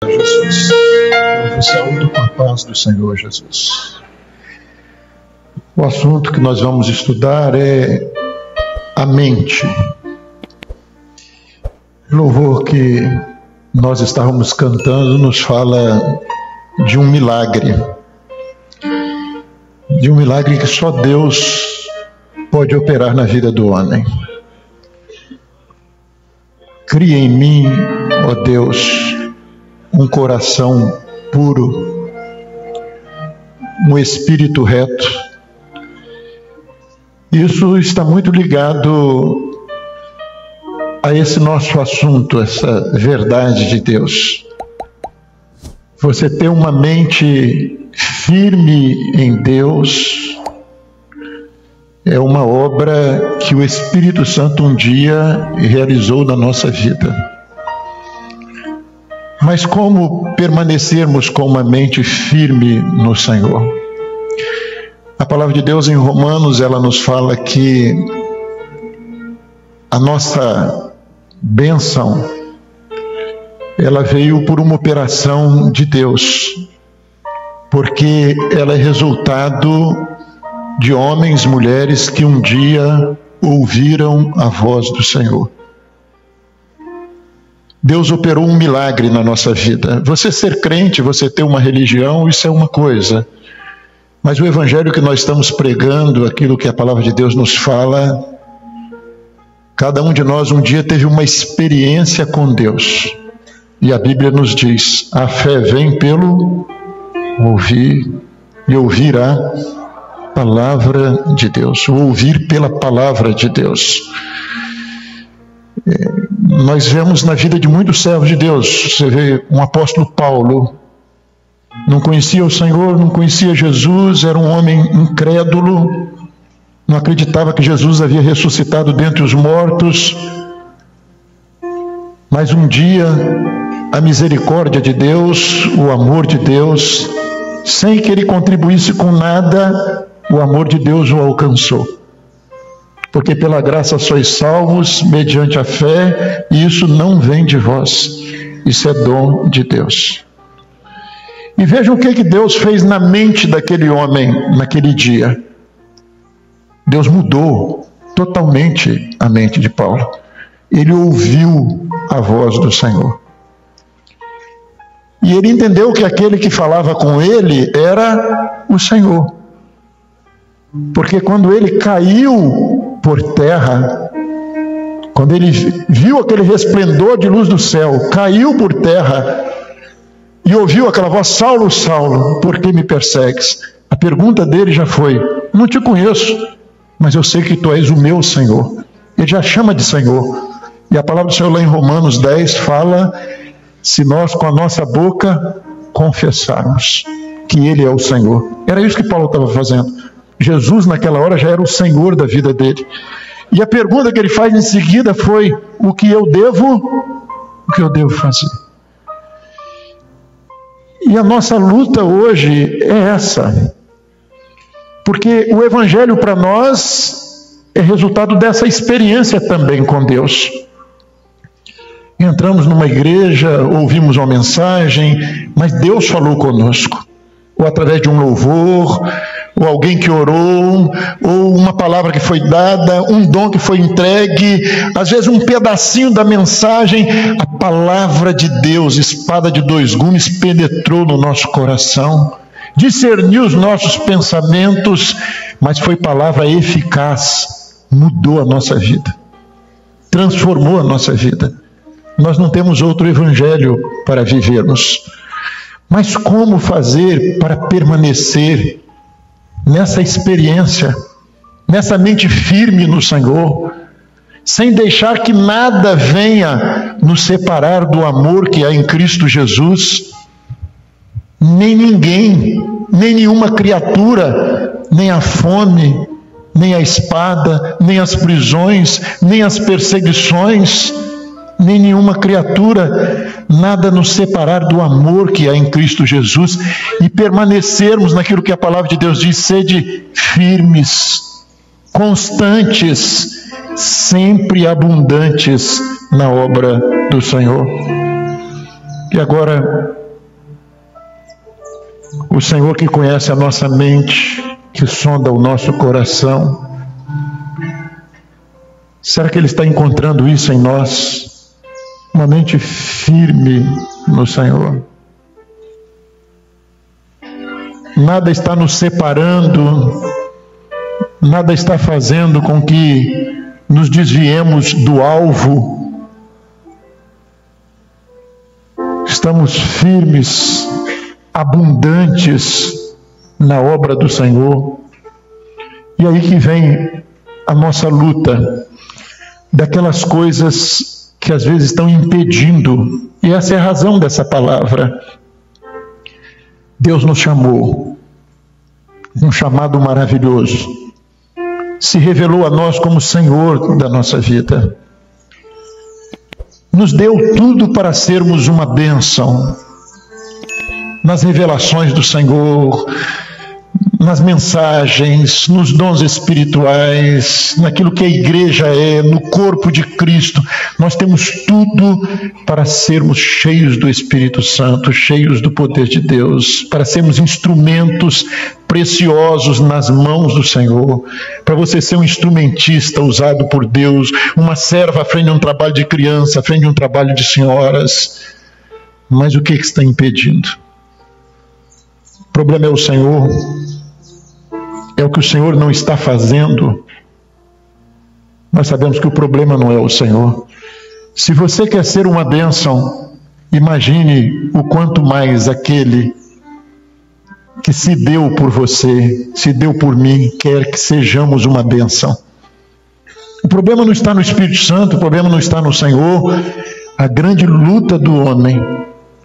Jesus. Eu vos saúdo com a paz do Senhor Jesus. O assunto que nós vamos estudar é a mente. O louvor que nós estávamos cantando nos fala de um milagre. De um milagre que só Deus pode operar na vida do homem. Cria em mim, ó Deus, um coração puro, um espírito reto. Isso está muito ligado a esse nosso assunto, essa verdade de Deus. Você ter uma mente firme em Deus é uma obra que o Espírito Santo um dia realizou na nossa vida. Mas como permanecermos com uma mente firme no Senhor? A palavra de Deus em Romanos, ela nos fala que a nossa bênção, ela veio por uma operação de Deus, porque ela é resultado de homens, mulheres que um dia ouviram a voz do Senhor. Deus operou um milagre na nossa vida. Você ser crente, você ter uma religião, isso é uma coisa. Mas o evangelho que nós estamos pregando, aquilo que a palavra de Deus nos fala, cada um de nós um dia teve uma experiência com Deus. E a Bíblia nos diz, a fé vem pelo ouvir, e ouvir a palavra de Deus, o ouvir pela palavra de Deus. Nós vemos na vida de muitos servos de Deus. Você vê um apóstolo Paulo, não conhecia o Senhor, não conhecia Jesus, era um homem incrédulo, não acreditava que Jesus havia ressuscitado dentre os mortos. Mas um dia, a misericórdia de Deus, o amor de Deus, sem que ele contribuísse com nada, o amor de Deus o alcançou. Porque pela graça sois salvos, mediante a fé, e isso não vem de vós, isso é dom de Deus. E vejam o que Deus fez na mente daquele homem naquele dia. Deus mudou totalmente a mente de Paulo. Ele ouviu a voz do Senhor. E ele entendeu que aquele que falava com ele era o Senhor. Porque quando ele caiu por terra, quando ele viu aquele resplendor de luz do céu, caiu por terra e ouviu aquela voz, Saulo, Saulo, por que me persegues? A pergunta dele já foi, não te conheço, mas eu sei que tu és o meu Senhor. Ele já chama de Senhor. E a palavra do Senhor lá em Romanos 10 fala, se nós com a nossa boca confessarmos que Ele é o Senhor. Era isso que Paulo estava fazendo. Jesus naquela hora já era o Senhor da vida dele. E a pergunta que ele faz em seguida foi, o que eu devo fazer? E a nossa luta hoje é essa. Porque o Evangelho para nós é resultado dessa experiência também com Deus. Entramos numa igreja, ouvimos uma mensagem, mas Deus falou conosco. Ou através de um louvor, ou alguém que orou, ou uma palavra que foi dada, um dom que foi entregue, às vezes um pedacinho da mensagem, a palavra de Deus, espada de dois gumes, penetrou no nosso coração, discerniu os nossos pensamentos, mas foi palavra eficaz, mudou a nossa vida, transformou a nossa vida. Nós não temos outro evangelho para vivermos. Mas como fazer para permanecer nessa experiência, nessa mente firme no Senhor, sem deixar que nada venha nos separar do amor que há em Cristo Jesus? Nem ninguém, nem nenhuma criatura, nem a fome, nem a espada, nem as prisões, nem as perseguições, nem nenhuma criatura, nada nos separar do amor que há em Cristo Jesus e permanecermos naquilo que a palavra de Deus diz, sede firmes, constantes, sempre abundantes na obra do Senhor. E agora, o Senhor que conhece a nossa mente, que sonda o nosso coração, será que Ele está encontrando isso em nós? Uma mente firme no Senhor. Nada está nos separando, nada está fazendo com que nos desviemos do alvo. Estamos firmes, abundantes na obra do Senhor. E aí que vem a nossa luta, daquelas coisas que às vezes estão impedindo, e essa é a razão dessa palavra. Deus nos chamou, um chamado maravilhoso, se revelou a nós como Senhor da nossa vida, nos deu tudo para sermos uma bênção, nas revelações do Senhor, nas mensagens, nos dons espirituais, naquilo que a igreja é, no corpo de Cristo. Nós temos tudo para sermos cheios do Espírito Santo, cheios do poder de Deus, para sermos instrumentos preciosos nas mãos do Senhor, para você ser um instrumentista usado por Deus, uma serva à frente de um trabalho de criança, à frente de um trabalho de senhoras. Mas o que está impedindo? O problema é o Senhor. É o que o Senhor não está fazendo. Nós sabemos que o problema não é o Senhor. Se você quer ser uma bênção, imagine o quanto mais aquele que se deu por você, se deu por mim, quer que sejamos uma bênção. O problema não está no Espírito Santo, o problema não está no Senhor. A grande luta do homem,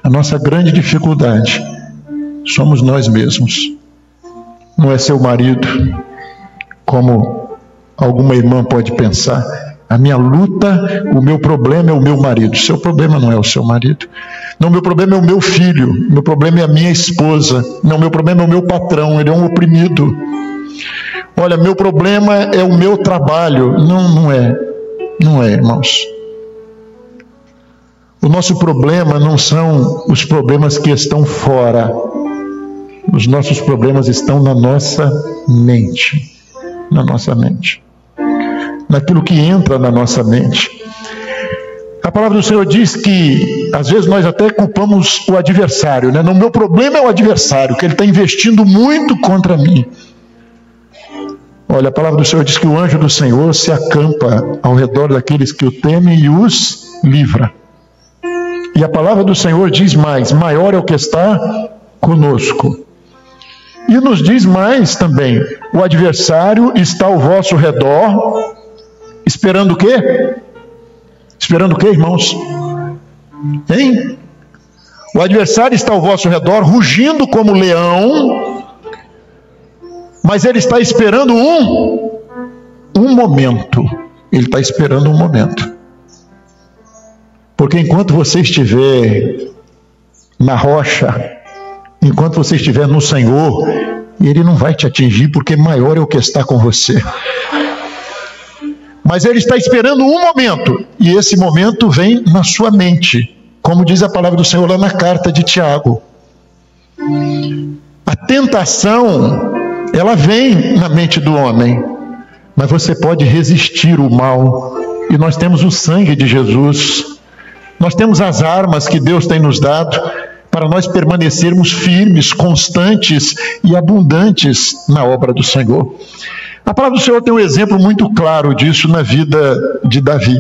a nossa grande dificuldade, somos nós mesmos. Não é seu marido, como alguma irmã pode pensar. A minha luta, o meu problema é o meu marido. Seu problema não é o seu marido. Não, meu problema é o meu filho. Meu problema é a minha esposa. Não, meu problema é o meu patrão. Ele é um oprimido. Olha, meu problema é o meu trabalho. Não é. Não é, irmãos. O nosso problema não são os problemas que estão fora. Os nossos problemas estão na nossa mente. Na nossa mente. Naquilo que entra na nossa mente. A palavra do Senhor diz que, às vezes, nós até culpamos o adversário, né? Não, meu problema é o adversário, que ele está investindo muito contra mim. Olha, a palavra do Senhor diz que o anjo do Senhor se acampa ao redor daqueles que o temem e os livra. E a palavra do Senhor diz mais: maior é o que está conosco. E nos diz mais também: o adversário está ao vosso redor, esperando o quê? Esperando o quê, irmãos? Hein? O adversário está ao vosso redor, rugindo como leão, mas ele está esperando um momento. Ele está esperando um momento. Porque enquanto você estiver na rocha, enquanto você estiver no Senhor, Ele não vai te atingir, porque maior é o que está com você. Mas Ele está esperando um momento, e esse momento vem na sua mente, como diz a palavra do Senhor lá na carta de Tiago. A tentação, ela vem na mente do homem, mas você pode resistir o mal, e nós temos o sangue de Jesus, nós temos as armas que Deus tem nos dado, para nós permanecermos firmes, constantes e abundantes na obra do Senhor. A palavra do Senhor tem um exemplo muito claro disso na vida de Davi.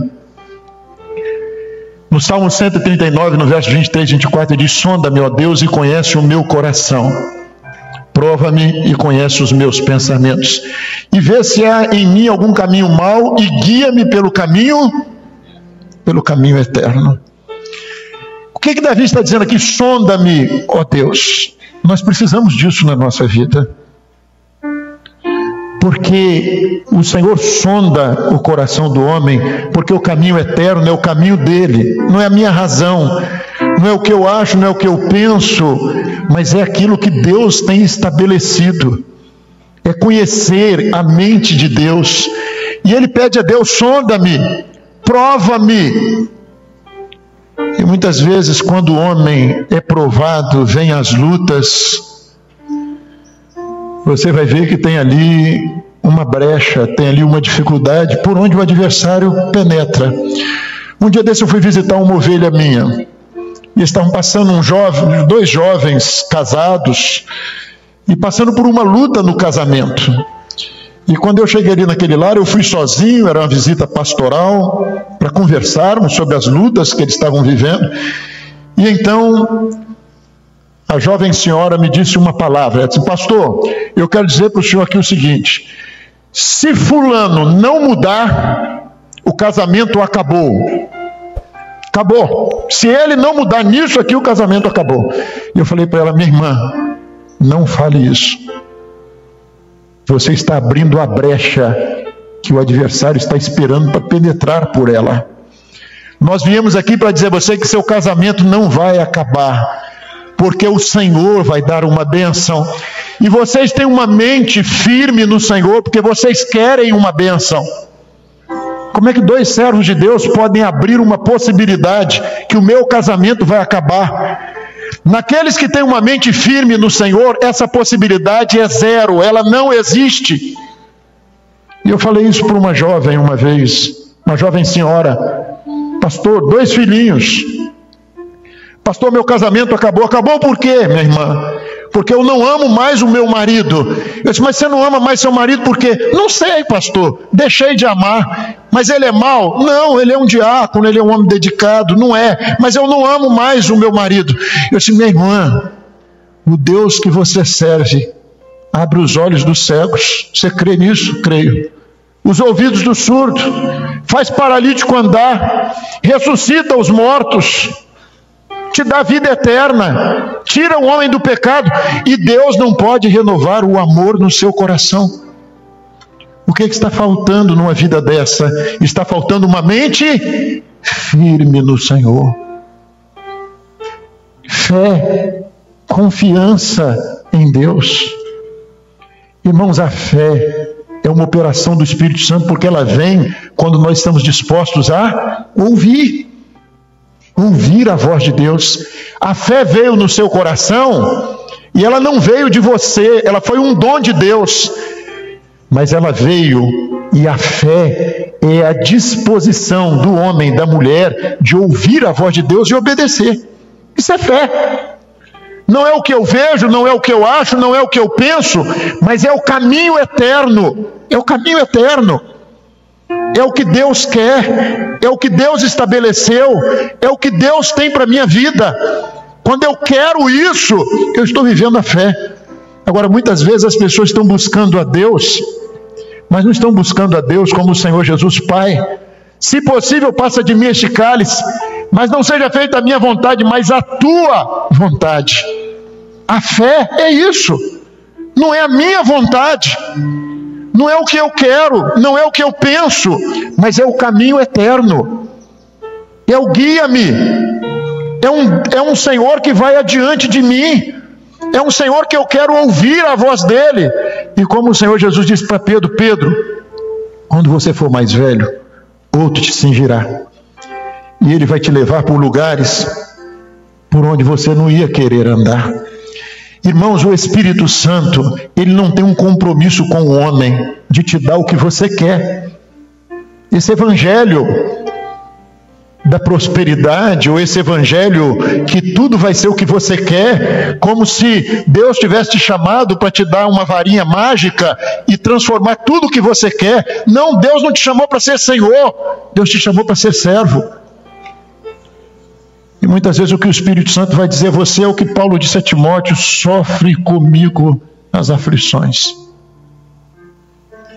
No Salmo 139, no verso 23 e 24, ele diz: sonda-me, ó Deus, e conhece o meu coração. Prova-me e conhece os meus pensamentos. E vê se há em mim algum caminho mau e guia-me pelo caminho eterno. O que Davi está dizendo aqui? Sonda-me, ó Deus. Nós precisamos disso na nossa vida. Porque o Senhor sonda o coração do homem, porque o caminho eterno é o caminho dele, não é a minha razão, não é o que eu acho, não é o que eu penso, mas é aquilo que Deus tem estabelecido. É conhecer a mente de Deus. E ele pede a Deus: sonda-me, prova-me. E muitas vezes, quando o homem é provado, vem as lutas, você vai ver que tem ali uma brecha, tem ali uma dificuldade por onde o adversário penetra. Um dia desse eu fui visitar uma ovelha minha, e estavam passando dois jovens casados, e passando por uma luta no casamento. E quando eu cheguei ali naquele lar, eu fui sozinho, era uma visita pastoral, para conversarmos sobre as lutas que eles estavam vivendo. E então, a jovem senhora me disse uma palavra, ela disse: pastor, eu quero dizer para o senhor aqui o seguinte: se fulano não mudar, o casamento acabou. Acabou. Se ele não mudar nisso aqui, o casamento acabou. E eu falei para ela: minha irmã, não fale isso. Você está abrindo a brecha que o adversário está esperando para penetrar por ela. Nós viemos aqui para dizer a você que seu casamento não vai acabar, porque o Senhor vai dar uma bênção. E vocês têm uma mente firme no Senhor, porque vocês querem uma bênção. Como é que dois servos de Deus podem abrir uma possibilidade que o meu casamento vai acabar? Naqueles que têm uma mente firme no Senhor, essa possibilidade é zero, ela não existe. E eu falei isso para uma jovem uma vez, uma jovem senhora: pastor, 2 filhinhos. Pastor, meu casamento acabou. Acabou por quê, minha irmã? Porque eu não amo mais o meu marido. Eu disse: mas você não ama mais seu marido por quê? Não sei, pastor, deixei de amar. Mas ele é mau? Não, ele é um diácono, ele é um homem dedicado. Não é, mas eu não amo mais o meu marido. Eu disse: minha irmã, o Deus que você serve abre os olhos dos cegos. Você crê nisso? Creio. Os ouvidos do surdo, faz paralítico andar, ressuscita os mortos, te dá vida eterna, tira o homem do pecado. E Deus não pode renovar o amor no seu coração. O que está faltando numa vida dessa? Está faltando uma mente firme no Senhor. Fé, confiança em Deus. Irmãos, a fé é uma operação do Espírito Santo, porque ela vem quando nós estamos dispostos a ouvir a voz de Deus. A fé veio no seu coração, e ela não veio de você, ela foi um dom de Deus, mas ela veio, e a fé é a disposição do homem, da mulher, de ouvir a voz de Deus e obedecer. Isso é fé. Não é o que eu vejo, não é o que eu acho, não é o que eu penso, mas é o caminho eterno. É o caminho eterno. É o que Deus quer, é o que Deus estabeleceu, é o que Deus tem para a minha vida. Quando eu quero isso, eu estou vivendo a fé. Agora, muitas vezes as pessoas estão buscando a Deus, mas não estão buscando a Deus como o Senhor Jesus: Pai, se possível, passa de mim este cálice, mas não seja feita a minha vontade, mas a tua vontade. A fé é isso, não é a minha vontade, não é o que eu quero, não é o que eu penso, mas é o caminho eterno, é o guia-me, é um Senhor que vai adiante de mim, é um Senhor que eu quero ouvir a voz dele. E como o Senhor Jesus disse para Pedro: Pedro, quando você for mais velho, outro te cingirá, e ele vai te levar por lugares por onde você não ia querer andar. Irmãos, o Espírito Santo, ele não tem um compromisso com o homem de te dar o que você quer. Esse evangelho da prosperidade, ou esse evangelho que tudo vai ser o que você quer, como se Deus tivesse te chamado para te dar uma varinha mágica e transformar tudo o que você quer. Não, Deus não te chamou para ser Senhor, Deus te chamou para ser servo. E muitas vezes o que o Espírito Santo vai dizer a você é o que Paulo disse a Timóteo: sofre comigo as aflições.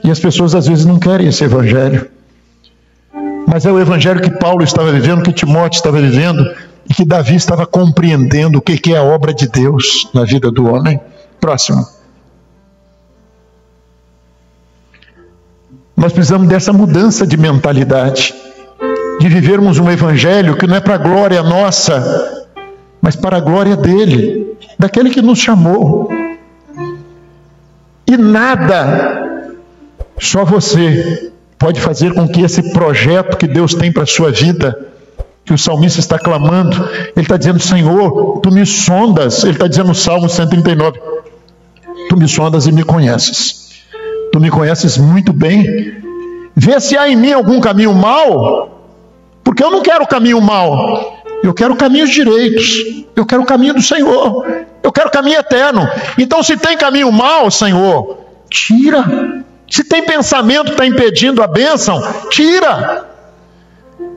E as pessoas às vezes não querem esse evangelho, mas é o evangelho que Paulo estava vivendo, que Timóteo estava vivendo, e que Davi estava compreendendo o que é a obra de Deus na vida do homem. Próximo. Nós precisamos dessa mudança de mentalidade, de vivermos um evangelho que não é para a glória nossa, mas para a glória dele, daquele que nos chamou. E nada, só você pode fazer com que esse projeto que Deus tem para a sua vida que o salmista está clamando. Ele está dizendo: Senhor, tu me sondas. Ele está dizendo no Salmo 139, tu me sondas e me conheces. Tu me conheces muito bem. Vê se há em mim algum caminho mau, porque eu não quero caminho mau. Eu quero caminhos direitos. Eu quero o caminho do Senhor. Eu quero caminho eterno. Então, se tem caminho mau, Senhor, tira. Se tem pensamento que está impedindo a bênção, tira.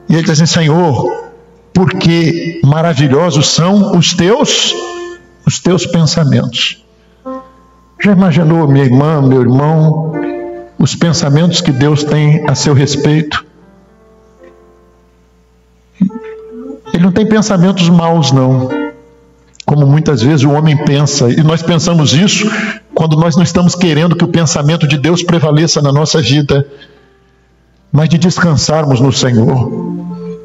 E ele diz assim: Senhor, porque maravilhosos são os teus pensamentos. Já imaginou, minha irmã, meu irmão, os pensamentos que Deus tem a seu respeito? Ele não tem pensamentos maus, não, como muitas vezes o homem pensa, e nós pensamos isso quando nós não estamos querendo que o pensamento de Deus prevaleça na nossa vida, mas de descansarmos no Senhor,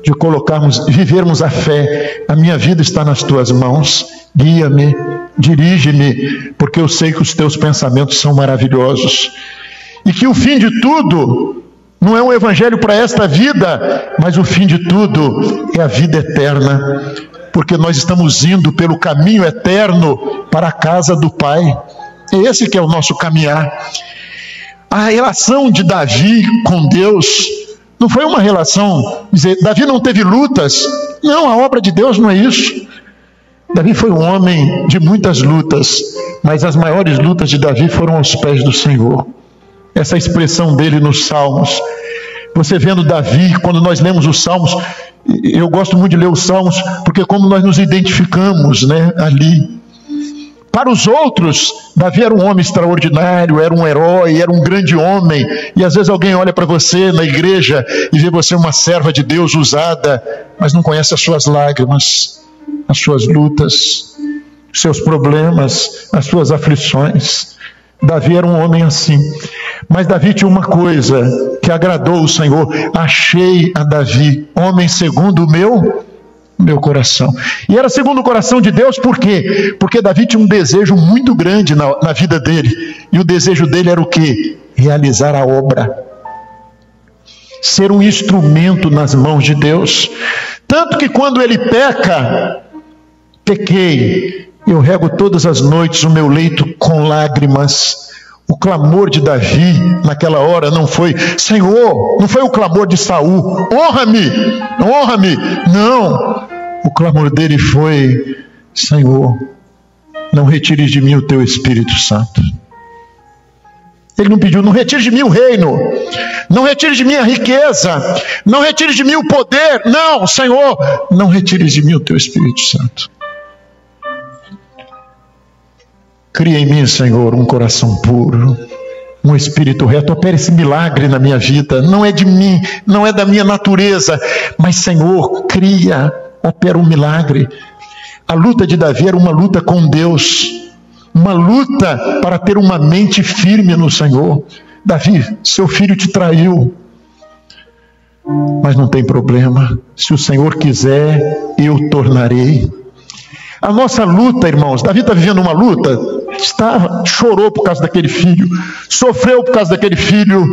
de vivermos a fé. A minha vida está nas tuas mãos, guia-me, dirige-me, porque eu sei que os teus pensamentos são maravilhosos, e que o fim de tudo não é um evangelho para esta vida, mas o fim de tudo é a vida eterna, porque nós estamos indo pelo caminho eterno para a casa do Pai. É esse que é o nosso caminhar. A relação de Davi com Deus não foi uma relação, dizer, Davi não teve lutas. Não, a obra de Deus não é isso. Davi foi um homem de muitas lutas, mas as maiores lutas de Davi foram aos pés do Senhor. Essa expressão dele nos Salmos. Você vendo Davi, quando nós lemos os Salmos, eu gosto muito de ler os Salmos, porque como nós nos identificamos, né, ali. Para os outros, Davi era um homem extraordinário, era um herói, era um grande homem. E às vezes alguém olha para você na igreja e vê você uma serva de Deus usada, mas não conhece as suas lágrimas, as suas lutas, os seus problemas, as suas aflições. Davi era um homem assim. Mas Davi tinha uma coisa que agradou o Senhor: achei a Davi homem segundo o meu coração. E era segundo o coração de Deus, por quê? Porque Davi tinha um desejo muito grande na vida dele, e o desejo dele era o quê? Realizar a obra, ser um instrumento nas mãos de Deus. Tanto que quando ele pequei, eu rego todas as noites o meu leito com lágrimas. O clamor de Davi naquela hora não foi: Senhor, não foi o clamor de Saul, honra-me, honra-me. Não, o clamor dele foi: Senhor, não retires de mim o teu Espírito Santo. Ele não pediu: não retire de mim o reino, não retire de mim a riqueza, não retire de mim o poder. Não, Senhor, não retires de mim o teu Espírito Santo. Cria em mim, Senhor, um coração puro, um espírito reto. Opera esse milagre na minha vida. Não é de mim, não é da minha natureza, mas, Senhor, cria, opera um milagre. A luta de Davi era uma luta com Deus, uma luta para ter uma mente firme no Senhor. Davi, seu filho te traiu, mas não tem problema. Se o Senhor quiser, eu tornarei. A nossa luta, irmãos, Davi está vivendo uma luta, chorou por causa daquele filho, sofreu por causa daquele filho,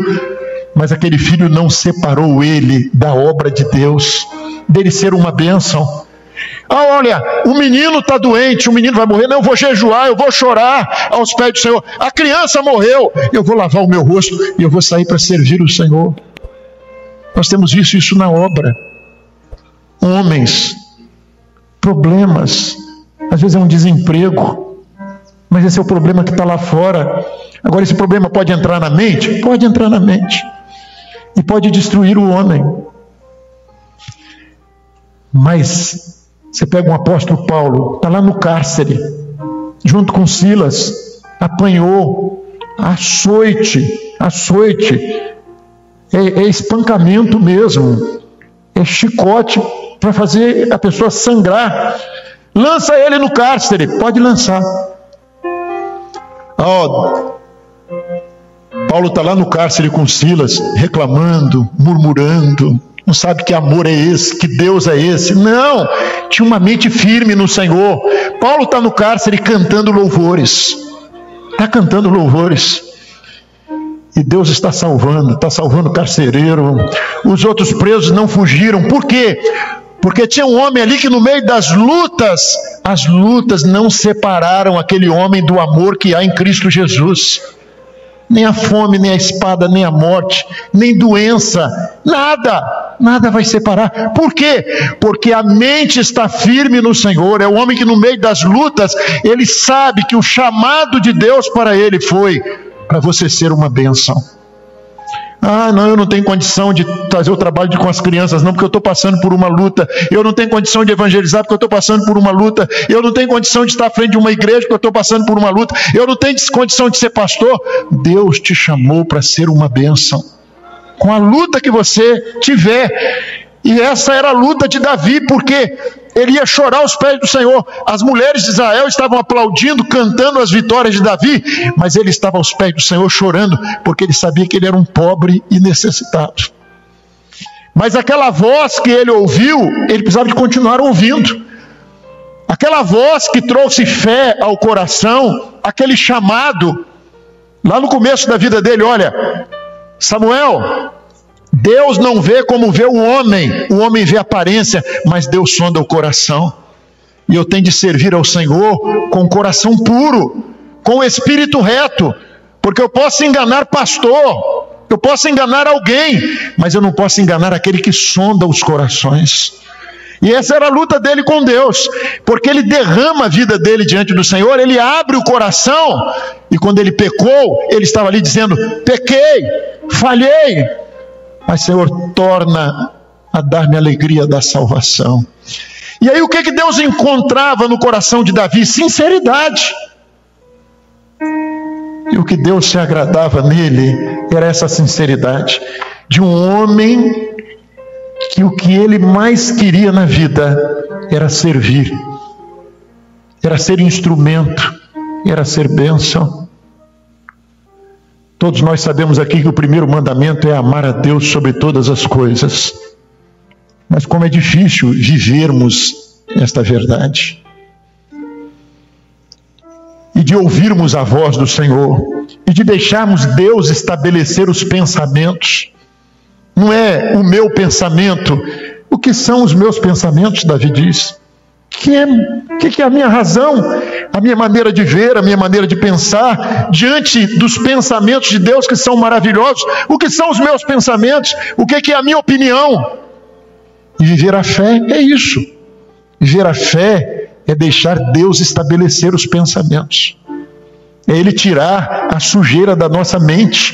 mas aquele filho não separou ele da obra de Deus, dele ser uma bênção. Ah, olha, o menino está doente, o menino vai morrer, não, eu vou jejuar, eu vou chorar aos pés do Senhor. A criança morreu, eu vou lavar o meu rosto e eu vou sair para servir o Senhor. Nós temos visto isso na obra. Homens, problemas, às vezes é um desemprego, mas esse é o problema que está lá fora. Agora, esse problema pode entrar na mente? Pode entrar na mente, e pode destruir o homem. Mas você pega um apóstolo Paulo, está lá no cárcere, junto com Silas, apanhou, açoite, é espancamento mesmo, é chicote para fazer a pessoa sangrar. Lança ele no cárcere, pode lançar. Paulo está lá no cárcere com Silas, reclamando, murmurando, não sabe que amor é esse, que Deus é esse. Não, tinha uma mente firme no Senhor. Paulo está no cárcere cantando louvores, está cantando louvores, e Deus está salvando o carcereiro. Os outros presos não fugiram. Por quê? Porque tinha um homem ali que no meio das lutas, as lutas não separaram aquele homem do amor que há em Cristo Jesus. Nem a fome, nem a espada, nem a morte, nem doença, nada vai separar. Por quê? Porque a mente está firme no Senhor. É o homem que no meio das lutas, ele sabe que o chamado de Deus para ele foi para você ser uma bênção. Ah, não, eu não tenho condição de fazer o trabalho com as crianças, não, porque eu estou passando por uma luta. Eu não tenho condição de evangelizar, porque eu estou passando por uma luta. Eu não tenho condição de estar à frente de uma igreja, porque eu estou passando por uma luta. Eu não tenho condição de ser pastor. Deus te chamou para ser uma bênção. Com a luta que você tiver. E essa era a luta de Davi, porque ele ia chorar aos pés do Senhor. As mulheres de Israel estavam aplaudindo, cantando as vitórias de Davi, mas ele estava aos pés do Senhor chorando, porque ele sabia que ele era um pobre e necessitado. Mas aquela voz que ele ouviu, ele precisava de continuar ouvindo. Aquela voz que trouxe fé ao coração, aquele chamado, lá no começo da vida dele, olha, Samuel, Deus não vê como vê o homem vê a aparência, mas Deus sonda o coração. E eu tenho de servir ao Senhor com o coração puro, com o espírito reto, porque eu posso enganar pastor, eu posso enganar alguém, mas eu não posso enganar aquele que sonda os corações. E essa era a luta dele com Deus, porque ele derrama a vida dele diante do Senhor, ele abre o coração, e quando ele pecou, ele estava ali dizendo, pequei, falhei, mas Senhor, torna a dar-me a alegria da salvação. E aí o que Deus encontrava no coração de Davi? Sinceridade. E o que Deus se agradava nele era essa sinceridade, de um homem que o que ele mais queria na vida era servir, era ser instrumento, era ser bênção. Todos nós sabemos aqui que o primeiro mandamento é amar a Deus sobre todas as coisas. Mas como é difícil vivermos esta verdade. E de ouvirmos a voz do Senhor. E de deixarmos Deus estabelecer os pensamentos. Não é o meu pensamento. O que são os meus pensamentos, Davi diz? O que é a minha razão? A minha maneira de ver, a minha maneira de pensar, diante dos pensamentos de Deus que são maravilhosos. O que são os meus pensamentos? O que é a minha opinião? E viver a fé é isso. Viver a fé é deixar Deus estabelecer os pensamentos. É Ele tirar a sujeira da nossa mente.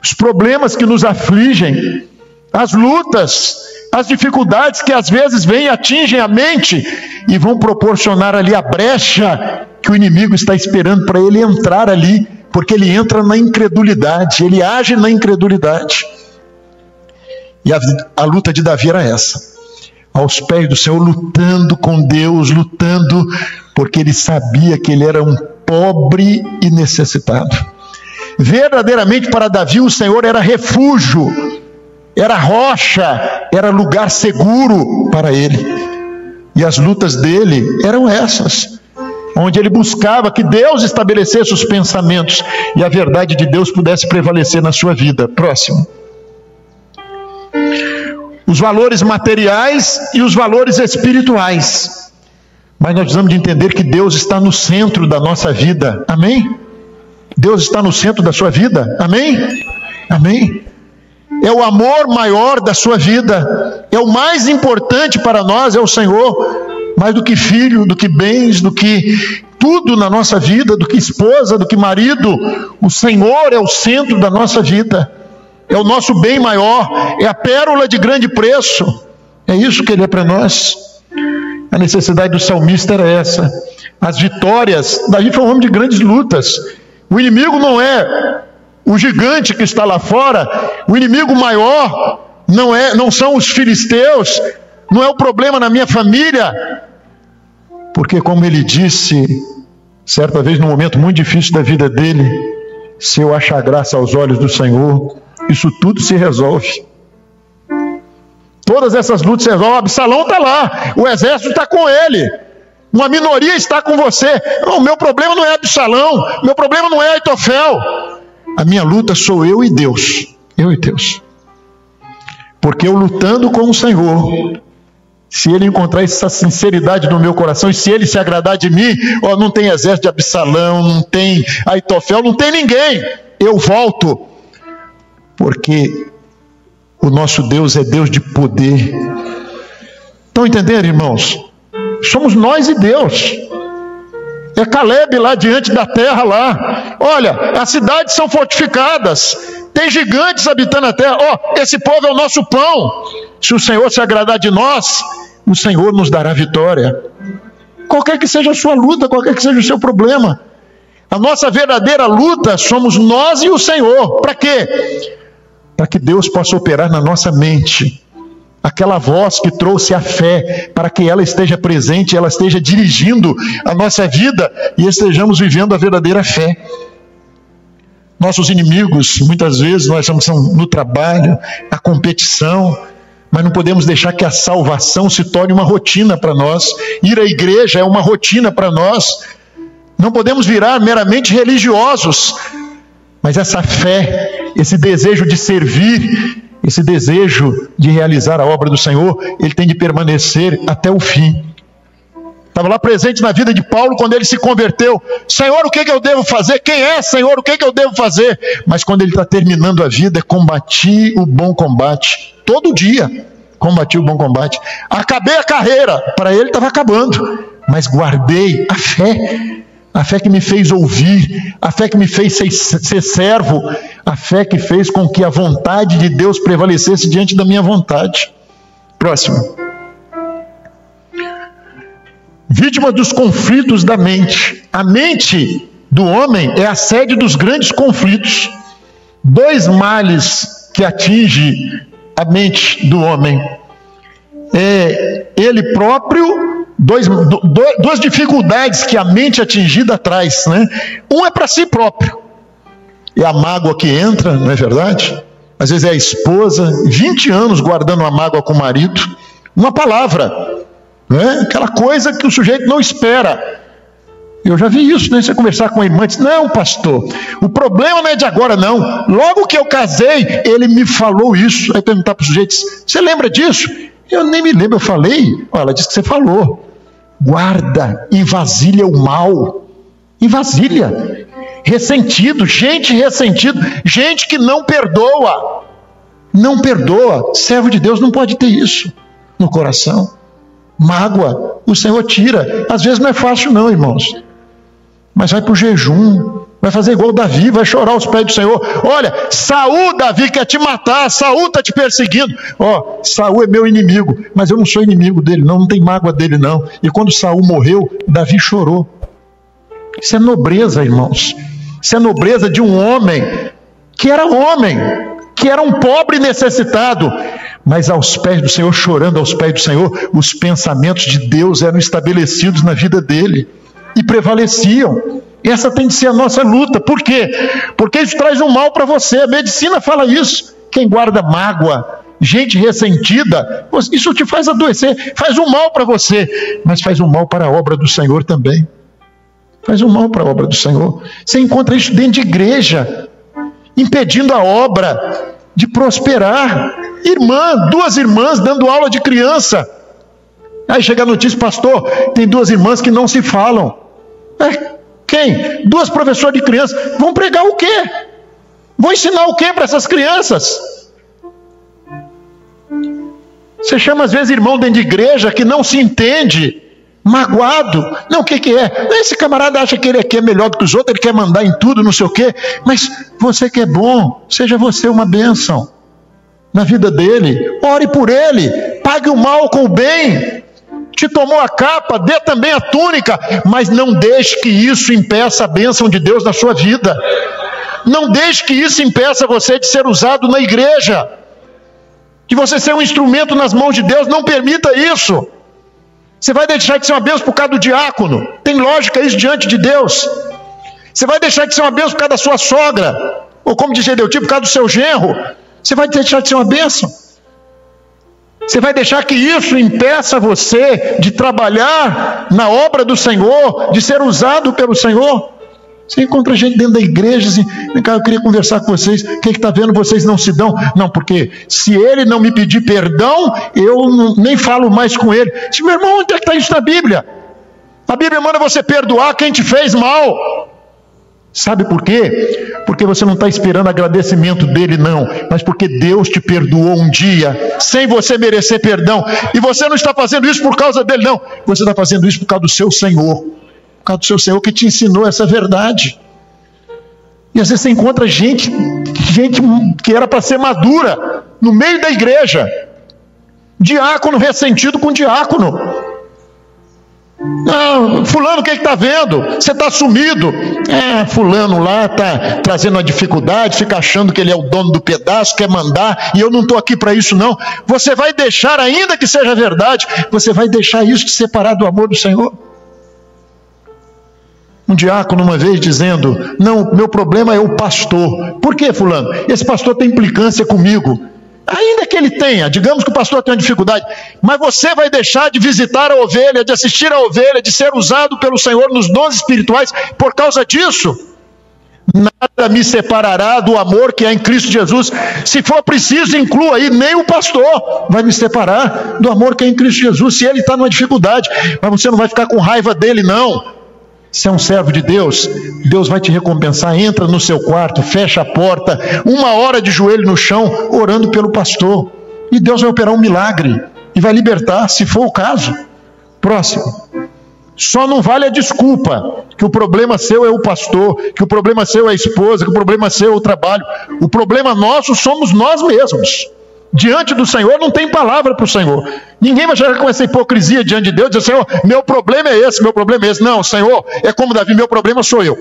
Os problemas que nos afligem, as lutas, as dificuldades que às vezes vêm e atingem a mente e vão proporcionar ali a brecha que o inimigo está esperando para ele entrar ali, porque ele entra na incredulidade, ele age na incredulidade. E a luta de Davi era essa, aos pés do Senhor, lutando com Deus, lutando, porque ele sabia que ele era um pobre e necessitado. Verdadeiramente para Davi o Senhor era refúgio, era rocha, era lugar seguro para ele. E as lutas dele eram essas, onde ele buscava que Deus estabelecesse os pensamentos e a verdade de Deus pudesse prevalecer na sua vida. Próximo. Os valores materiais e os valores espirituais. Mas nós precisamos de entender que Deus está no centro da nossa vida. Amém? Deus está no centro da sua vida. Amém? Amém? É o amor maior da sua vida, é o mais importante para nós, é o Senhor, mais do que filho, do que bens, do que tudo na nossa vida, do que esposa, do que marido. O Senhor é o centro da nossa vida, é o nosso bem maior, é a pérola de grande preço, é isso que Ele é para nós. A necessidade do salmista era essa, as vitórias. Davi foi um homem de grandes lutas. O inimigo não é o gigante que está lá fora, o inimigo maior não são os filisteus, não é o problema na minha família, porque como ele disse certa vez num momento muito difícil da vida dele, se eu achar graça aos olhos do Senhor, isso tudo se resolve. Todas essas lutas se resolvem. Absalão está lá, o exército está com ele, uma minoria está com você. Não, o meu problema não é Absalão, meu problema não é Aitofel. A minha luta sou eu e Deus. Eu e Deus. Porque eu lutando com o Senhor, Se ele encontrar essa sinceridade no meu coração, e se ele se agradar de mim, não tem exército de Absalão, não tem Aitofel, não tem ninguém. Eu volto. Porque o nosso Deus é Deus de poder. Estão entendendo, irmãos? Somos nós e Deus. É Caleb lá diante da terra lá. Olha, as cidades são fortificadas. Tem gigantes habitando a terra. Esse povo é o nosso pão. Se o Senhor se agradar de nós, o Senhor nos dará vitória. Qualquer que seja a sua luta, qualquer que seja o seu problema. A nossa verdadeira luta somos nós e o Senhor. Para quê? Para que Deus possa operar na nossa mente. Aquela voz que trouxe a fé, para que ela esteja presente, ela esteja dirigindo a nossa vida e estejamos vivendo a verdadeira fé. Nossos inimigos, muitas vezes, nós estamos no trabalho, a competição, mas não podemos deixar que a salvação se torne uma rotina para nós. Ir à igreja é uma rotina para nós. Não podemos virar meramente religiosos, mas essa fé, esse desejo de servir, esse desejo de realizar a obra do Senhor, ele tem de permanecer até o fim. Estava lá presente na vida de Paulo quando ele se converteu. Senhor, o que eu devo fazer? Quem é, Senhor? O que eu devo fazer? Mas quando ele está terminando a vida, combati o bom combate. Todo dia combati o bom combate. Acabei a carreira. Para ele estava acabando. Mas guardei a fé. A fé que me fez ouvir. A fé que me fez ser servo. A fé que fez com que a vontade de Deus prevalecesse diante da minha vontade. Próximo. Vítima dos conflitos da mente. A mente do homem é a sede dos grandes conflitos. Dois males que atingem a mente do homem. É ele próprio, duas dificuldades que a mente atingida traz, né? Um é para si próprio. É a mágoa que entra, não é verdade? Às vezes é a esposa, 20 anos guardando a mágoa com o marido. Uma palavra. Né? Aquela coisa que o sujeito não espera. Eu já vi isso, né? Você conversar com a irmã e diz, não, pastor, o problema não é de agora, não. Logo que eu casei, ele me falou isso. Aí perguntar para o sujeito, você lembra disso? Eu nem me lembro, eu falei. Olha, ela disse que você falou. Guarda, envasilha o mal. Envasilha. Ressentido, gente ressentido, gente que não perdoa. Não perdoa. Servo de Deus não pode ter isso no coração. Mágoa, o Senhor tira. Às vezes não é fácil não, irmãos. Mas vai para o jejum. Vai fazer igual Davi, vai chorar aos pés do Senhor. Olha, Saul, Davi, quer te matar. Saul está te perseguindo. Saul é meu inimigo. Mas eu não sou inimigo dele, não tem mágoa dele, não. E quando Saul morreu, Davi chorou. Isso é nobreza, irmãos. Isso é nobreza de um homem, que era um pobre necessitado. Mas aos pés do Senhor, chorando aos pés do Senhor, os pensamentos de Deus eram estabelecidos na vida dele e prevaleciam. Essa tem de ser a nossa luta. Por quê? Porque isso traz um mal para você. A medicina fala isso. Quem guarda mágoa, gente ressentida, isso te faz adoecer, faz um mal para você, mas faz um mal para a obra do Senhor também. Faz um mal para a obra do Senhor. Você encontra isso dentro de igreja, impedindo a obra de prosperar. Duas irmãs dando aula de criança. Aí chega a notícia, pastor, tem duas irmãs que não se falam. Quem? Duas professoras de criança. Vão pregar o quê? Vão ensinar o quê para essas crianças? Você chama às vezes irmão dentro de igreja que não se entende, magoado. Não, o que é? Esse camarada acha que ele aqui é melhor do que os outros, ele quer mandar em tudo, não sei o quê. Mas você que é bom, seja você uma bênção na vida dele. Ore por ele, pague o mal com o bem. Te tomou a capa, dê também a túnica, mas não deixe que isso impeça a bênção de Deus na sua vida. Não deixe que isso impeça você de ser usado na igreja, de você ser um instrumento nas mãos de Deus. Não permita isso. Você vai deixar de ser uma bênção por causa do diácono? Tem lógica isso diante de Deus? Você vai deixar de ser uma bênção por causa da sua sogra? Ou como diz Gedeuti, por causa do seu genro? Você vai deixar de ser uma bênção? Você vai deixar que isso impeça você de trabalhar na obra do Senhor, de ser usado pelo Senhor? Você encontra gente dentro da igreja assim, vem cá, eu queria conversar com vocês, o que está vendo, vocês não se dão? Não, porque se ele não me pedir perdão, eu nem falo mais com ele. Diz, meu irmão, onde é que está isso na Bíblia? A Bíblia manda você perdoar quem te fez mal. Sabe por quê? Porque você não está esperando agradecimento dele, não, mas porque Deus te perdoou um dia, sem você merecer perdão, e você não está fazendo isso por causa dele, não, você está fazendo isso por causa do seu Senhor, por causa do seu Senhor que te ensinou essa verdade. E às vezes você encontra gente que era para ser madura, no meio da igreja, diácono ressentido com diácono. Não, fulano, o que está vendo? Você está sumido. Fulano lá está trazendo uma dificuldade, fica achando que ele é o dono do pedaço, quer mandar, e eu não estou aqui para isso não. Você vai deixar, ainda que seja verdade, você vai deixar isso te separar do amor do Senhor? Um diácono uma vez dizendo, não, meu problema é o pastor. Por que, fulano? Esse pastor tem implicância comigo. Ainda que ele tenha, digamos que o pastor tenha dificuldade, mas você vai deixar de visitar a ovelha, de assistir a ovelha, de ser usado pelo Senhor nos dons espirituais por causa disso? Nada me separará do amor que há em Cristo Jesus. Se for preciso, inclua aí, nem o pastor vai me separar do amor que há em Cristo Jesus, se ele está numa dificuldade, mas você não vai ficar com raiva dele, não. Se é um servo de Deus, Deus vai te recompensar. Entra no seu quarto, fecha a porta, 1 hora de joelho no chão, orando pelo pastor, e Deus vai operar um milagre e vai libertar, se for o caso. Próximo. Só não vale a desculpa que o problema seu é o pastor, que o problema seu é a esposa, que o problema seu é o trabalho. O problema nosso somos nós mesmos. Diante do Senhor não tem palavra para o Senhor. Ninguém vai chegar com essa hipocrisia diante de Deus e dizer, Senhor, meu problema é esse, meu problema é esse. Não, Senhor, é como Davi, meu problema sou eu.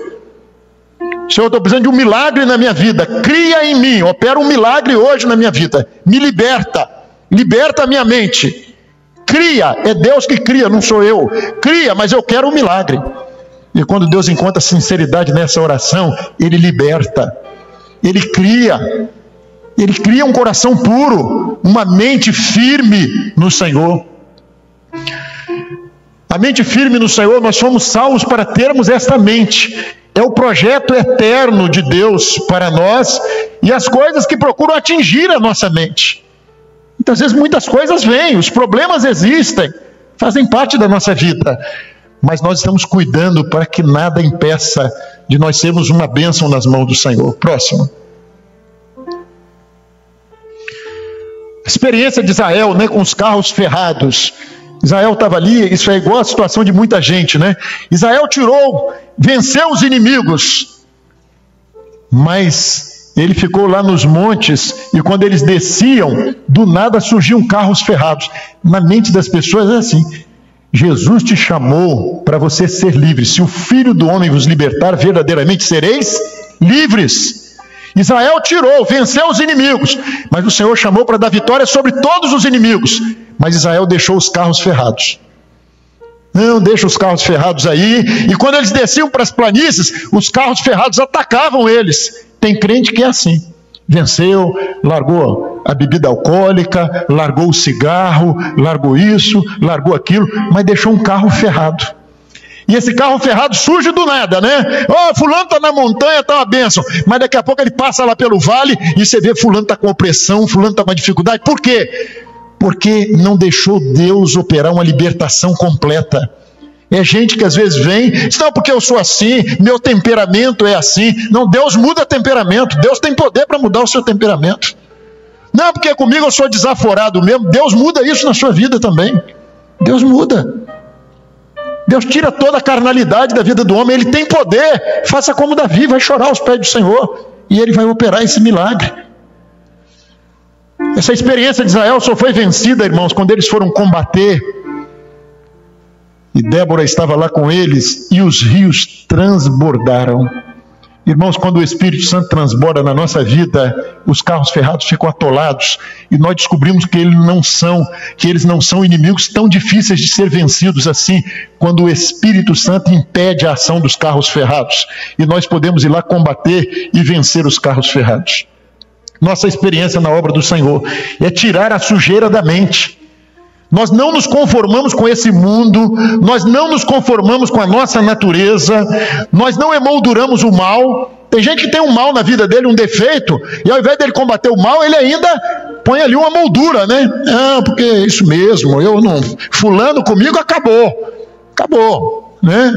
Senhor, eu estou precisando de um milagre na minha vida. Cria em mim, opera um milagre hoje na minha vida. Me liberta a minha mente. Cria, é Deus que cria, não sou eu. Cria, mas eu quero um milagre. E quando Deus encontra sinceridade nessa oração, Ele liberta. Ele cria um coração puro, uma mente firme no Senhor. A mente firme no Senhor, nós fomos salvos para termos esta mente. É o projeto eterno de Deus para nós e as coisas que procuram atingir a nossa mente. Muitas vezes muitas coisas vêm, os problemas existem, fazem parte da nossa vida, mas nós estamos cuidando para que nada impeça de nós sermos uma bênção nas mãos do Senhor. Próximo. A experiência de Israel, né, com os carros ferrados. Israel estava ali, isso é igual a situação de muita gente, né? Israel venceu os inimigos, mas ele ficou lá nos montes, e quando eles desciam, do nada surgiam carros ferrados. Na mente das pessoas é assim: Jesus te chamou para você ser livre. Se o Filho do Homem vos libertar, verdadeiramente sereis livres. Israel venceu os inimigos, mas o Senhor chamou para dar vitória sobre todos os inimigos. Mas Israel deixou os carros ferrados. Não, deixa os carros ferrados aí. E quando eles desciam para as planícies, os carros ferrados atacavam eles. Tem crente que é assim. Venceu, largou a bebida alcoólica, largou o cigarro, largou isso, largou aquilo, mas deixou um carro ferrado. E esse carro ferrado surge do nada, né? Fulano está na montanha, está uma bênção. Mas daqui a pouco ele passa lá pelo vale e você vê fulano está com opressão, fulano está com dificuldade. Por quê? Porque não deixou Deus operar uma libertação completa. É gente que às vezes vem, diz, não, porque eu sou assim, meu temperamento é assim. Não, Deus muda temperamento. Deus tem poder para mudar o seu temperamento. Não, porque comigo eu sou desaforado mesmo. Deus muda isso na sua vida também. Deus muda. Deus tira toda a carnalidade da vida do homem. Ele tem poder. Faça como Davi, vai chorar aos pés do Senhor e ele vai operar esse milagre. Essa experiência de Israel só foi vencida, irmãos, quando eles foram combater, e Débora estava lá com eles, e os rios transbordaram. Irmãos, quando o Espírito Santo transborda na nossa vida, os carros ferrados ficam atolados, e nós descobrimos que eles não são inimigos tão difíceis de ser vencidos assim, quando o Espírito Santo impede a ação dos carros ferrados, e nós podemos ir lá combater e vencer os carros ferrados. Nossa experiência na obra do Senhor é tirar a sujeira da mente. Nós não nos conformamos com esse mundo, nós não nos conformamos com a nossa natureza, nós não emolduramos o mal. Tem gente que tem um mal na vida dele, um defeito, e ao invés dele combater o mal, ele ainda põe ali uma moldura, né? Ah, porque é isso mesmo, eu não... Fulano comigo acabou, né?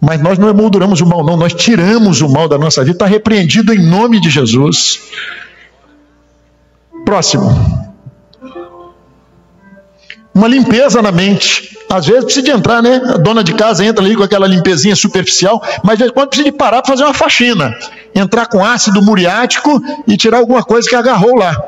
Mas nós não emolduramos o mal, não, nós tiramos o mal da nossa vida, está repreendido em nome de Jesus. Próximo. Uma limpeza na mente. Às vezes precisa de entrar, né? A dona de casa entra ali com aquela limpezinha superficial, mas às vezes quando precisa de parar para fazer uma faxina, entrar com ácido muriático e tirar alguma coisa que agarrou lá.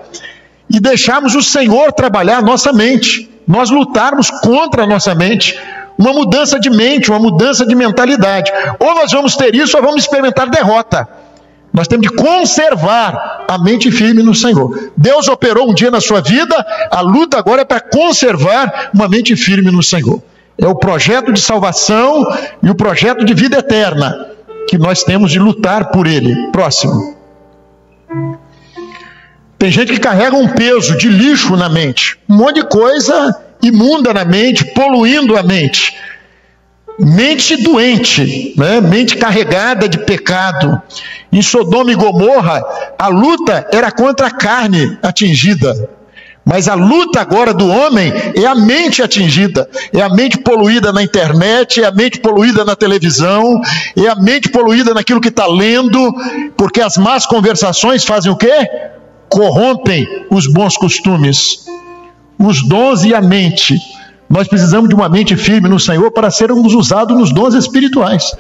E deixarmos o Senhor trabalhar a nossa mente. Nós lutarmos contra a nossa mente. Uma mudança de mente, uma mudança de mentalidade. Ou nós vamos ter isso ou vamos experimentar derrota. Nós temos de conservar a mente firme no Senhor. Deus operou um dia na sua vida, a luta agora é para conservar uma mente firme no Senhor. É o projeto de salvação e o projeto de vida eterna que nós temos de lutar por ele. Próximo. Tem gente que carrega um peso de lixo na mente, um monte de coisa imunda na mente, poluindo a mente. Mente doente, né? Mente carregada de pecado. Em Sodoma e Gomorra, a luta era contra a carne atingida. Mas a luta agora do homem é a mente atingida. É a mente poluída na internet, é a mente poluída na televisão, é a mente poluída naquilo que está lendo, porque as más conversações fazem o quê? Corrompem os bons costumes. Os dons e a mente. Nós precisamos de uma mente firme no Senhor para sermos usados nos dons espirituais.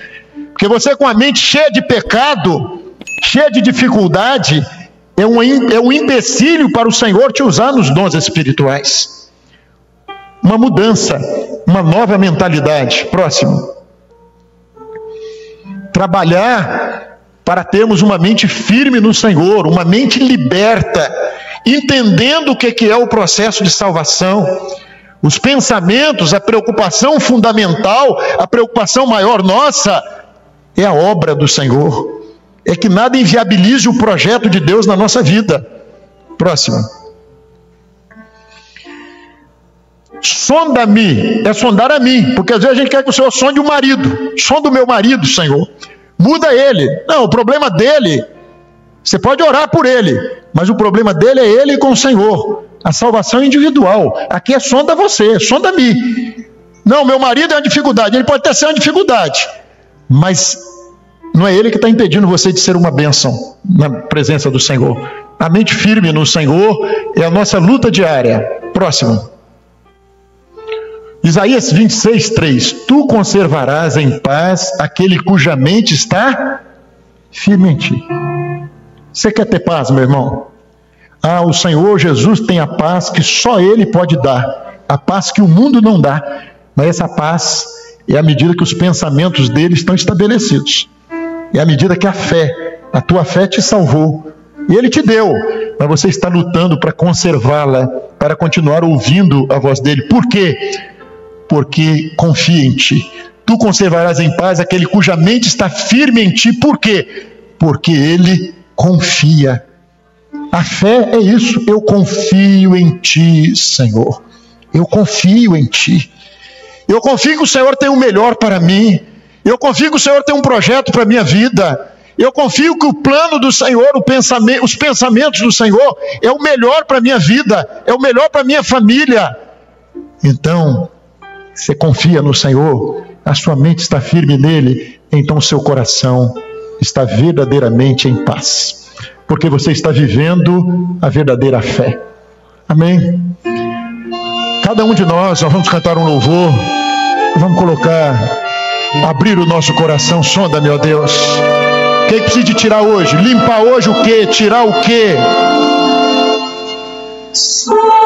Porque você com a mente cheia de pecado, cheia de dificuldade, é um empecilho para o Senhor te usar nos dons espirituais. Uma mudança, uma nova mentalidade. Próximo. Trabalhar para termos uma mente firme no Senhor, uma mente liberta, entendendo o que é o processo de salvação. Os pensamentos, a preocupação fundamental, a preocupação maior nossa, é a obra do Senhor. É que nada inviabilize o projeto de Deus na nossa vida. Próximo. Sonda-me, é sondar a mim, porque às vezes a gente quer que o Senhor sonde o marido. Sonda o meu marido, Senhor. Muda ele. Não, o problema dele, você pode orar por ele, mas o problema dele é ele com o Senhor. A salvação é individual. Aqui é sonda você, sonda-me. Não, meu marido é uma dificuldade. Ele pode até ser uma dificuldade, mas não é ele que está impedindo você de ser uma bênção na presença do Senhor. A mente firme no Senhor é a nossa luta diária. Próximo. Isaías 26, 3. Tu conservarás em paz aquele cuja mente está firme em ti. Você quer ter paz, meu irmão? Ah, o Senhor Jesus tem a paz que só Ele pode dar. A paz que o mundo não dá. Mas essa paz é à medida que os pensamentos dele estão estabelecidos. É à medida que a tua fé te salvou. E Ele te deu. Mas você está lutando para conservá-la, para continuar ouvindo a voz dele. Por quê? Porque confia em ti. Tu conservarás em paz aquele cuja mente está firme em ti. Por quê? Porque Ele confia. A fé é isso. Eu confio em ti, Senhor. Eu confio em ti. Eu confio que o Senhor tem o melhor para mim. Eu confio que o Senhor tem um projeto para a minha vida. Eu confio que o plano do Senhor, os pensamentos do Senhor é o melhor para a minha vida, é o melhor para a minha família. Então, você confia no Senhor, a sua mente está firme nele, então o seu coração está verdadeiramente em paz. Porque você está vivendo a verdadeira fé. Amém? Cada um de nós vamos cantar um louvor, vamos abrir o nosso coração. Sonda-me, ó Deus. O que precisa de tirar hoje? Limpar hoje o quê? Tirar o quê? Senhor,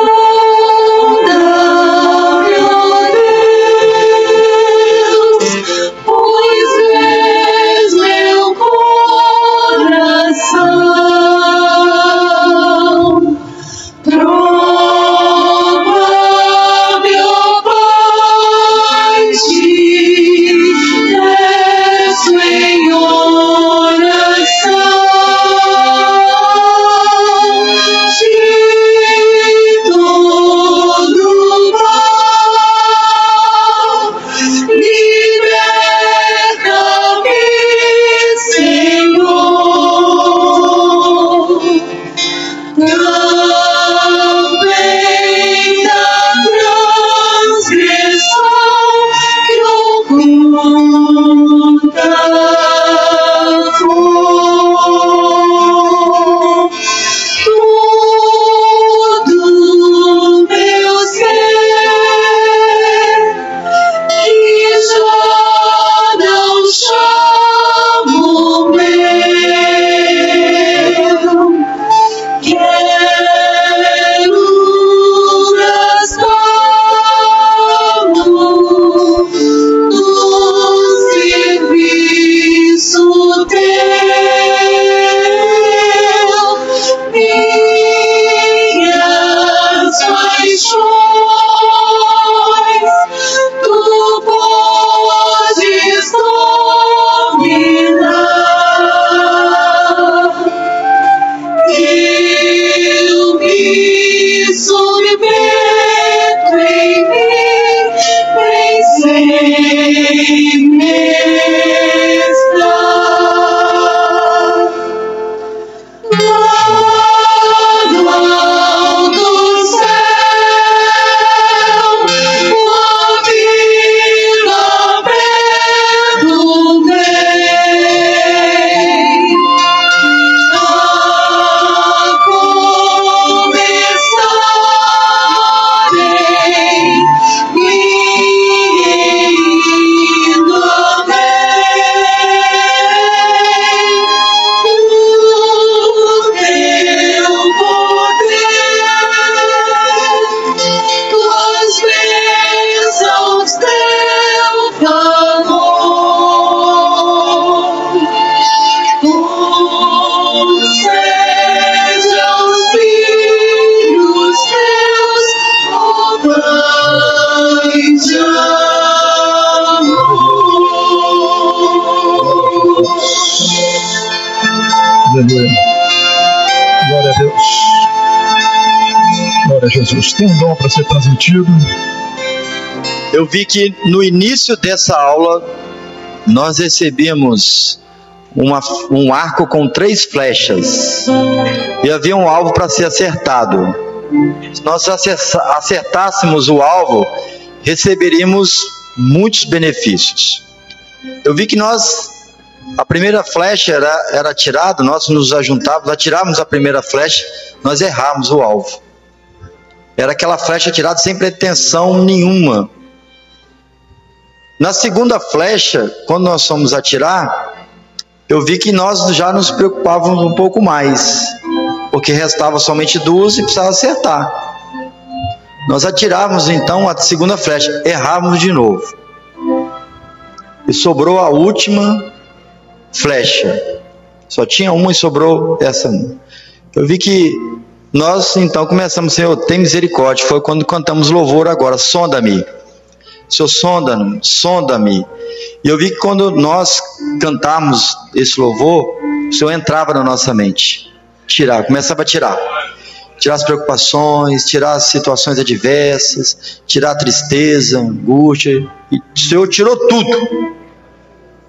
minhas paixões, tu podes dominar. Eu me submeto em mim, vem sem estar. Lá do alto céu, a vila aberto vem a começarem, lindo vem o teu poder, tuas bênçãos, teu favor. Concede aos filhos teus, ó Pai de amor. Aleluia. Glória a Deus. Glória a Jesus. Tem um dom para ser transmitido. Eu vi que no início dessa aula nós recebemos um arco com 3 flechas e havia um alvo para ser acertado. Se nós acertássemos o alvo, receberíamos muitos benefícios. Eu vi que a primeira flecha era atirada, nós nos ajuntávamos, atirávamos a primeira flecha, nós errávamos o alvo. Era aquela flecha atirada sem pretensão nenhuma. Na segunda flecha, quando nós fomos atirar, eu vi que nós já nos preocupávamos um pouco mais, porque restava somente 2 e precisava acertar. Nós atirávamos então a segunda flecha, errávamos de novo. E sobrou a última flecha. Só tinha uma e sobrou essa uma. Eu vi que nós então começamos, Senhor, tem misericórdia. Foi quando cantamos louvor agora, sonda-me. Senhor, sonda-me. E eu vi que quando nós cantamos esse louvor, o Senhor entrava na nossa mente. Começava a tirar as preocupações, tirar as situações adversas, tirar a tristeza, a angústia. E o Senhor tirou tudo.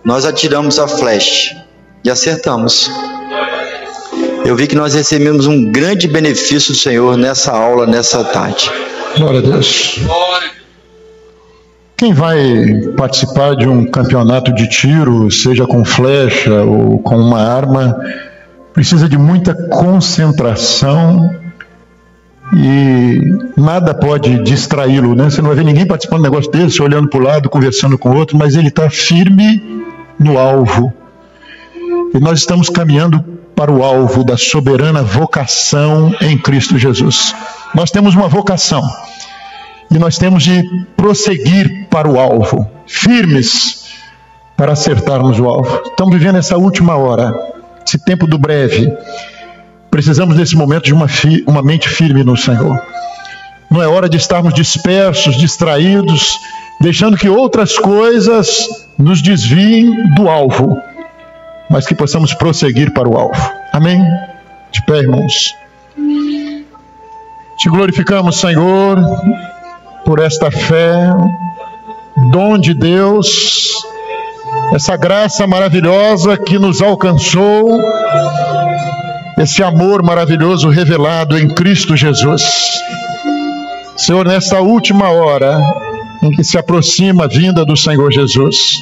Nós atiramos a flecha e acertamos. Eu vi que nós recebemos um grande benefício do Senhor nessa aula, nessa tarde. Glória a Deus. Quem vai participar de um campeonato de tiro, seja com flecha ou com uma arma, precisa de muita concentração e nada pode distraí-lo, né? Você não vai ver ninguém participando de um negócio desse, olhando para o lado, conversando com o outro, mas ele está firme no alvo. E nós estamos caminhando para o alvo da soberana vocação em Cristo Jesus. Nós temos uma vocação. E nós temos de prosseguir para o alvo, firmes para acertarmos o alvo. Estamos vivendo essa última hora, esse tempo do breve. Precisamos nesse momento de uma mente firme no Senhor. Não é hora de estarmos dispersos, distraídos, deixando que outras coisas nos desviem do alvo, mas que possamos prosseguir para o alvo. Amém? De pé, irmãos. Te glorificamos, Senhor, por esta fé, dom de Deus, essa graça maravilhosa que nos alcançou, esse amor maravilhoso revelado em Cristo Jesus. Senhor, nesta última hora em que se aproxima a vinda do Senhor Jesus,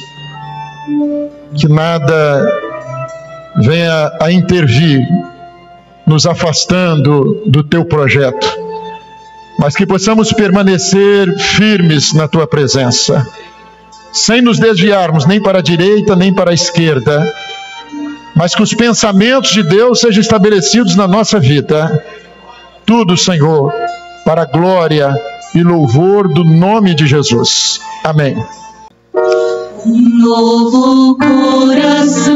que nada venha a intervir, nos afastando do Teu projeto, mas que possamos permanecer firmes na Tua presença, sem nos desviarmos nem para a direita nem para a esquerda, mas que os pensamentos de Deus sejam estabelecidos na nossa vida. Tudo, Senhor, para a glória e louvor do nome de Jesus. Amém. Um novo coração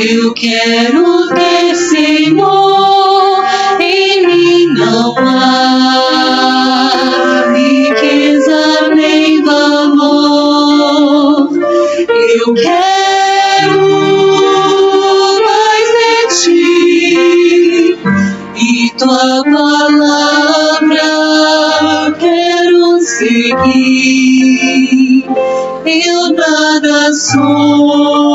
Eu quero ter, Senhor, em mim não há riqueza nem valor. Eu quero mais de ti e tua palavra quero seguir. Eu nada sou